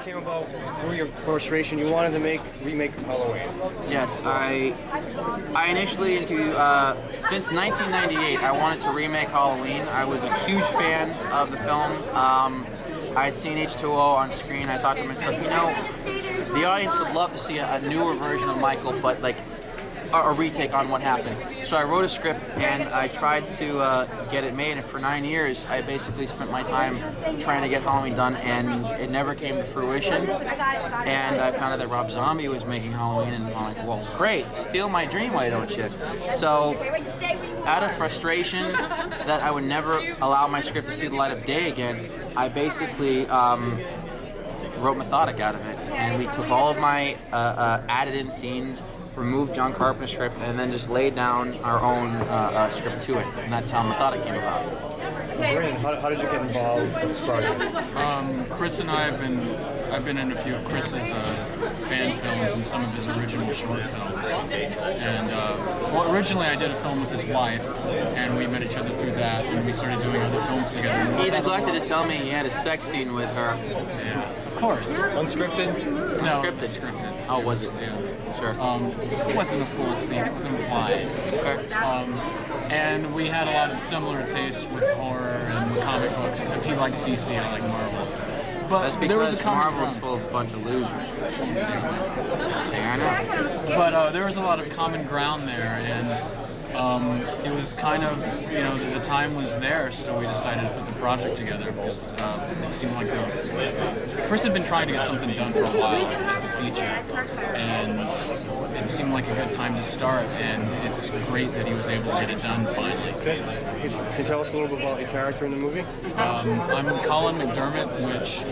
movie came about through your frustration. You wanted to remake Halloween. Yes, I initially since 1998 I wanted to remake Halloween. I was a huge fan of the film. I had seen H2O on screen. I thought to myself, you know, the audience would love to see a newer version of Michael, but like a retake on what happened. So I wrote a script and I tried to get it made, and for 9 years I basically spent my time trying to get Halloween done, and it never came to fruition. And I found out that Rob Zombie was making Halloween, and I'm like, well, great, steal my dream, why don't you? So out of frustration that I would never allow my script to see the light of day again, I basically wrote Methodic out of it, and we took all of my added in scenes, removed John Carpenter's script, and then just laid down our own script to it, and that's how Methodic came about. Brandon, how did you get involved with this project? Chris and I I've been in a few of Chris's fan films and some of his original short films. And well, originally I did a film with his wife, and we met each other through that, and we started doing other films together. He neglected to tell me he had a sex scene with her. Yeah, of course. Unscripted? No, Unscripted. scripted. Oh, was it? Yeah. Sure. It wasn't a full scene, it was implied. Okay. And we had a lot of similar tastes with horror and comic books, except he likes DC, I like Marvel. But That's because there was a Marvel's full of a bunch of losers. Yeah, I know. But there was a lot of common ground there, and it was kind of, you know, the time was there, so we decided to put the project together because it seemed like Chris had been trying to get something done for a while as a feature, and it seemed like a good time to start, and it's great that he was able to get it done finally. Okay. Can you tell us a little bit about your character in the movie? I'm Colin McDermott, which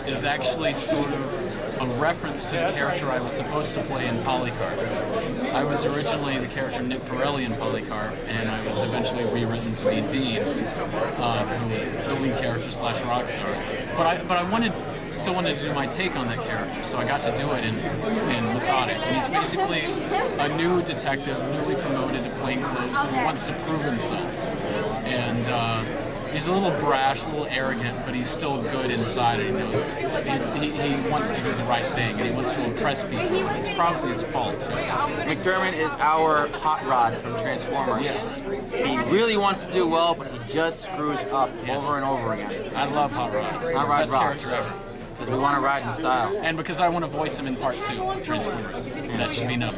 is actually sort of a reference to the character I was supposed to play in Polycarp. I was originally the character Nick Corelli in Polycarp, and I was eventually rewritten to be Dean, who was the lead character / rock star. But I still wanted to do my take on that character, so I got to do it in Methodic. And he's basically a new detective, newly promoted to plainclothes, who wants to prove himself. And he's a little brash, a little arrogant, but he's still good inside, and he knows he wants to do the right thing, and he wants to impress people. It's probably his fault, too. McDermott is our Hot Rod from Transformers. Yes. He really wants to do well, but he just screws up over and over again. I love Hot Rod. Hot Rod Best rocks. character ever. Because we want to ride in style. And because I want to voice him in part 2 of Transformers. That should be known.